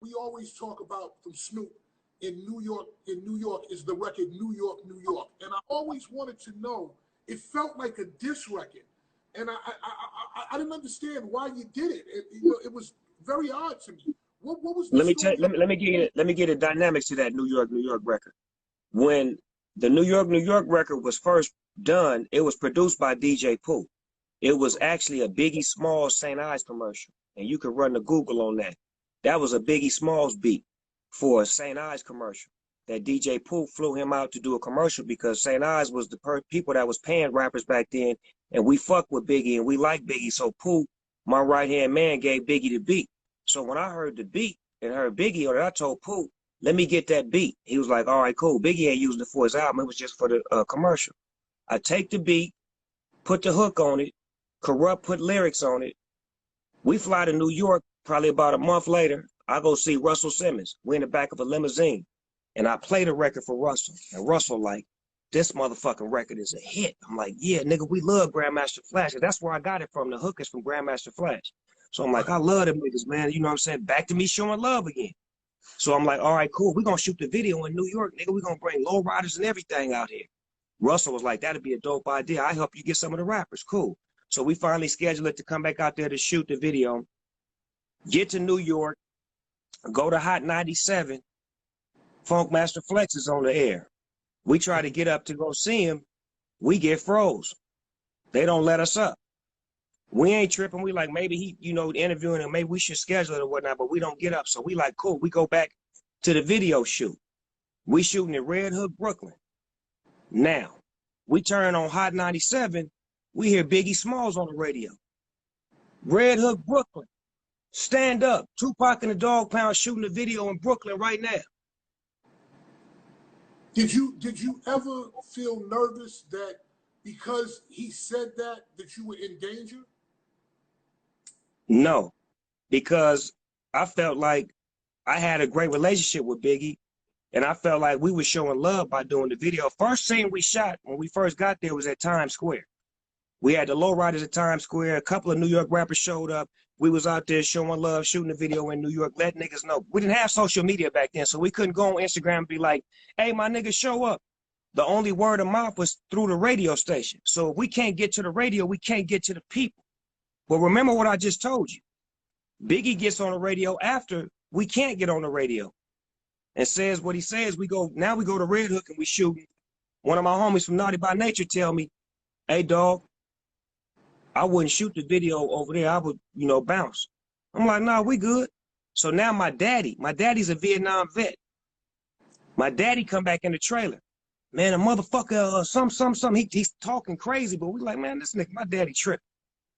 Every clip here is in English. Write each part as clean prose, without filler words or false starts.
we always talk about from Snoop in New York. In New York is the record New York, New York, and I always wanted to know. It felt like a diss record, and I didn't understand why you did it. It was very odd to me. What was the Let me tell story? let me get the dynamics to that New York, New York record. When the New York, New York record was first done, it was produced by DJ Pooh. It was actually a Biggie Smalls St. Ives commercial, and you can run the Google on that. That was a Biggie Smalls beat for a St. Ives commercial that DJ Pooh flew him out to do a commercial because St. Ives was the people that was paying rappers back then, and we fucked with Biggie and we liked Biggie. So Pooh, my right-hand man, gave Biggie the beat. So when I heard the beat and heard Biggie on it, I told Pooh, let me get that beat. He was like, all right, cool. Biggie ain't using it for his album. It was just for the commercial. I take the beat, put the hook on it, Corrupt put lyrics on it. We fly to New York probably about a month later. I go see Russell Simmons. We're in the back of a limousine. And I play the record for Russell. And Russell like, this motherfucking record is a hit. I'm like, yeah, nigga, we love Grandmaster Flash. And that's where I got it from. The hook is from Grandmaster Flash. So I'm like, I love them niggas, man. You know what I'm saying? Back to me showing love again. So I'm like, all right, cool. We're going to shoot the video in New York, nigga. We're going to bring lowriders and everything out here. Russell was like, that'd be a dope idea. I help you get some of the rappers. Cool. So we finally scheduled it to come back out there to shoot the video. Get to New York. Go to Hot 97. Funkmaster Flex is on the air. We try to get up to go see him. We get froze. They don't let us up. We ain't tripping. We like, maybe he, interviewing him. Maybe we should schedule it or whatnot, but we don't get up. So we like, cool. We go back to the video shoot. We shooting in Red Hook, Brooklyn. Now, we turn on Hot 97. We hear Biggie Smalls on the radio. Red Hook, Brooklyn. Stand up. Tupac and the Dogg Pound shooting a video in Brooklyn right now. Did you ever feel nervous that because he said that you were in danger? No, because I felt like I had a great relationship with Biggie, and I felt like we were showing love by doing the video. First scene we shot when we first got there was at Times Square. We had the lowriders at Times Square. A couple of New York rappers showed up. We was out there showing love, shooting a video in New York, letting niggas know. We didn't have social media back then, so we couldn't go on Instagram and be like, hey, my niggas, show up. The only word of mouth was through the radio station. So if we can't get to the radio, we can't get to the people. But remember what I just told you. Biggie gets on the radio after we can't get on the radio and says what he says. Now we go to Red Hook and we shooting. One of my homies from Naughty by Nature tell me, hey, dog, I wouldn't shoot the video over there. I would, bounce. I'm like, nah, we good. So now my daddy's a Vietnam vet. My daddy come back in the trailer. Man, a motherfucker, he's talking crazy, but we like, man, this nigga, my daddy tripping.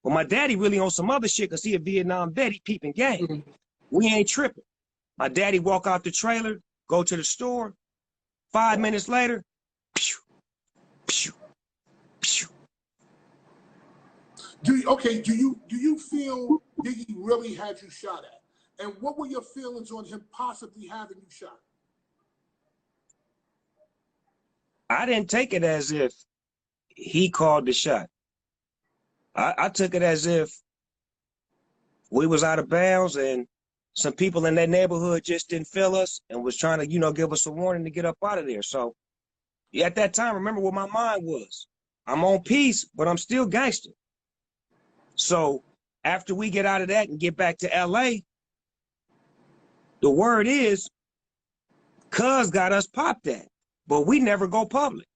But my daddy really on some other shit because he a Vietnam vet, he peeping game. Mm-hmm. We ain't tripping. My daddy walk out the trailer, go to the store. 5 minutes later, pew, pew, pew. Do you feel Biggie really had you shot at? And what were your feelings on him possibly having you shot? I didn't take it as if he called the shot. I took it as if we was out of bounds and some people in that neighborhood just didn't feel us and was trying to, give us a warning to get up out of there. So at that time, remember what my mind was. I'm on peace, but I'm still gangster. So after we get out of that and get back to LA, the word is Cuz got us popped at, but we never go public.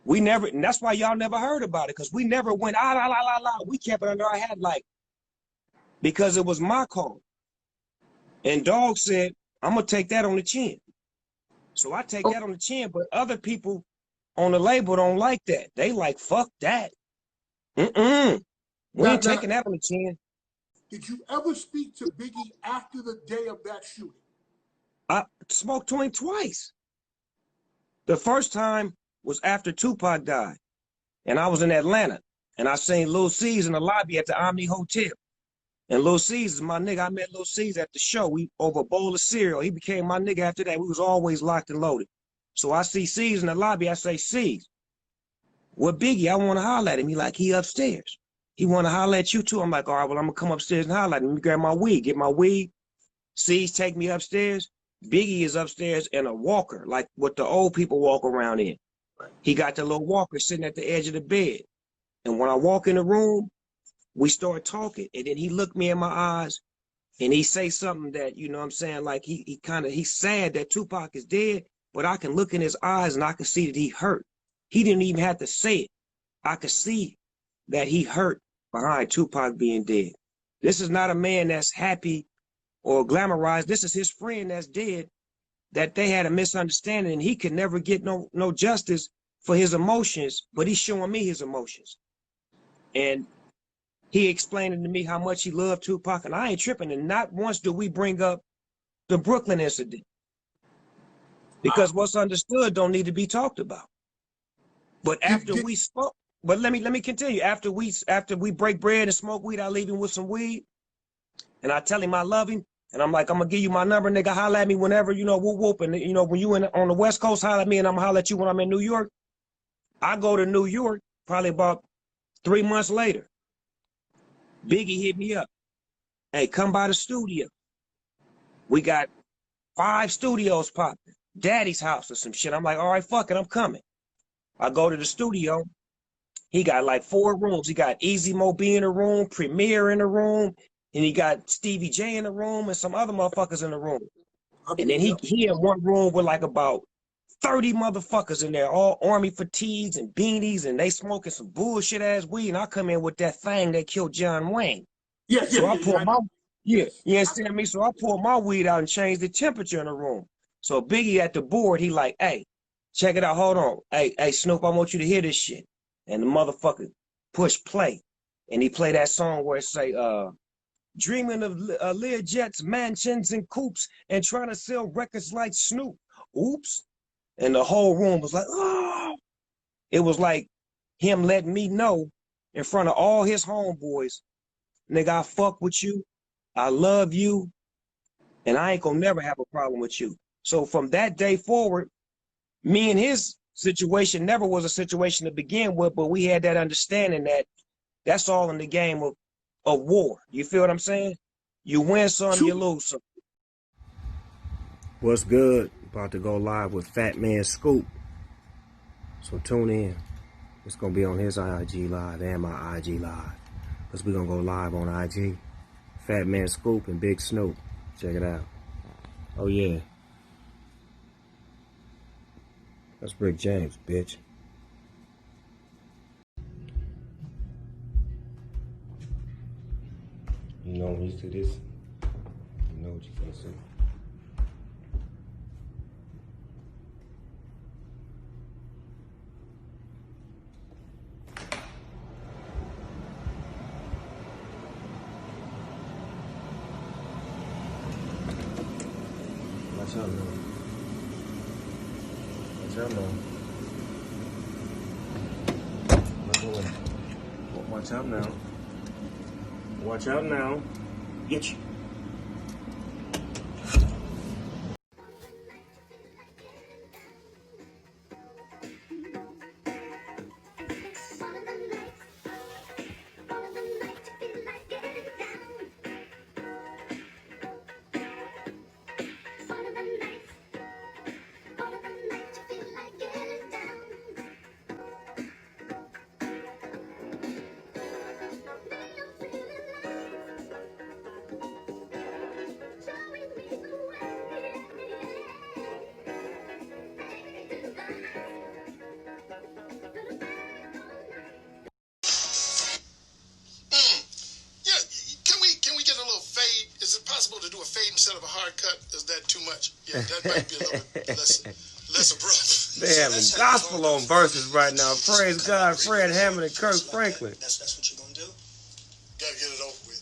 We never, and that's why y'all never heard about it, because we never went, la, la, la, la. We kept it under our hat, like, because it was my call. And Dogg said, I'm going to take that on the chin. So I take that on the chin, but other people on the label don't like that. They like, fuck that. We ain't taking that on the chin. Did you ever speak to Biggie after the day of that shooting? I spoke to him twice. The first time was after Tupac died, and I was in Atlanta, and I seen Lil C's in the lobby at the Omni Hotel. And Lil C's is my nigga. I met Lil C's at the show. We over a bowl of cereal. He became my nigga after that. We was always locked and loaded. So I see C's in the lobby. I say, C's, what Biggie? I want to holler at him. He like, he upstairs. He want to holler at you too. I'm like, all right, well, I'm going to come upstairs and holler at him. Let me grab my weed, get my weed. C's take me upstairs. Biggie is upstairs in a walker, like what the old people walk around in. He got the little walker sitting at the edge of the bed. And when I walk in the room, we start talking. And then he looked me in my eyes and he say something that, you know what I'm saying? Like he's sad that Tupac is dead, but I can look in his eyes and I can see that he hurt. He didn't even have to say it. I could see that he hurt behind Tupac being dead. This is not a man that's happy or glamorized. This is his friend that's dead, that they had a misunderstanding and he could never get no justice for his emotions, but he's showing me his emotions. And he explained to me how much he loved Tupac, and I ain't tripping. And not once do we bring up the Brooklyn incident, because what's understood don't need to be talked about. But after we spoke, but let me continue. After we break bread and smoke weed, I leave him with some weed, and I tell him I love him, and I'm like, I'm gonna give you my number, nigga. Holler at me whenever, you know, whoop whoop, and you know, when you on the West Coast, holler at me, and I'm gonna holler at you when I'm in New York. I go to New York probably about 3 months later. Biggie hit me up. Hey, come by the studio. We got 5 studios popping. Daddy's house or some shit. I'm like, all right, fuck it, I'm coming. I go to the studio. He got like 4 rooms. He got Easy Mo B in the room, Premier in the room, and he got Stevie J in the room and some other motherfuckers in the room. And then he in one room with like about 30 motherfuckers in there, all army fatigues and beanies, and they smoking some bullshit ass weed. And I come in with that thing that killed John Wayne. You understand me? So I pulled my weed out and changed the temperature in the room. So Biggie at the board, he like, hey, check it out. Hold on. Hey, Snoop, I want you to hear this shit. And the motherfucker push play. And he play that song where it say, dreaming of Learjets, mansions, and coupes, and trying to sell records like Snoop. Oops. And the whole room was like, oh. It was like him letting me know in front of all his homeboys, nigga, I fuck with you. I love you. And I ain't gonna never have a problem with you. So from that day forward, me and his situation never was a situation to begin with, but we had that understanding that that's all in the game of war. You feel what I'm saying? You win some, you lose some. What's good? About to go live with Fat Man Scoop. So tune in. It's going to be on his IG Live and my IG Live. Because we're going to go live on IG. Fat Man Scoop and Big Snoop. Check it out. Oh, yeah. That's Rick James, bitch. You know when you see this, you know what you're going to see. Watch out now. Watch out now. Watch out now. Watch out now. Get you. To do a fade instead of a hard cut, is that too much? Yeah, that might be a little bit less abrupt. They having gospel on verses right now. Praise God, Fred Hammond and Kirk Franklin. That's what you're gonna do. Gotta get it over with.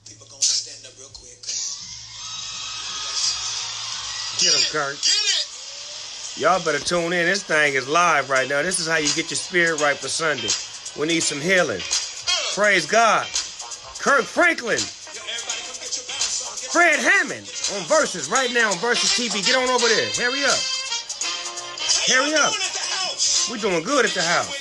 People gonna stand up real quick. Get him, Kirk. Get it. Y'all better tune in. This thing is live right now. This is how you get your spirit right for Sunday. We need some healing. Praise God. Kirk Franklin, Fred Hammond on Versus right now on Versus TV. Get on over there. Hurry up. Hurry up. We're doing good at the house.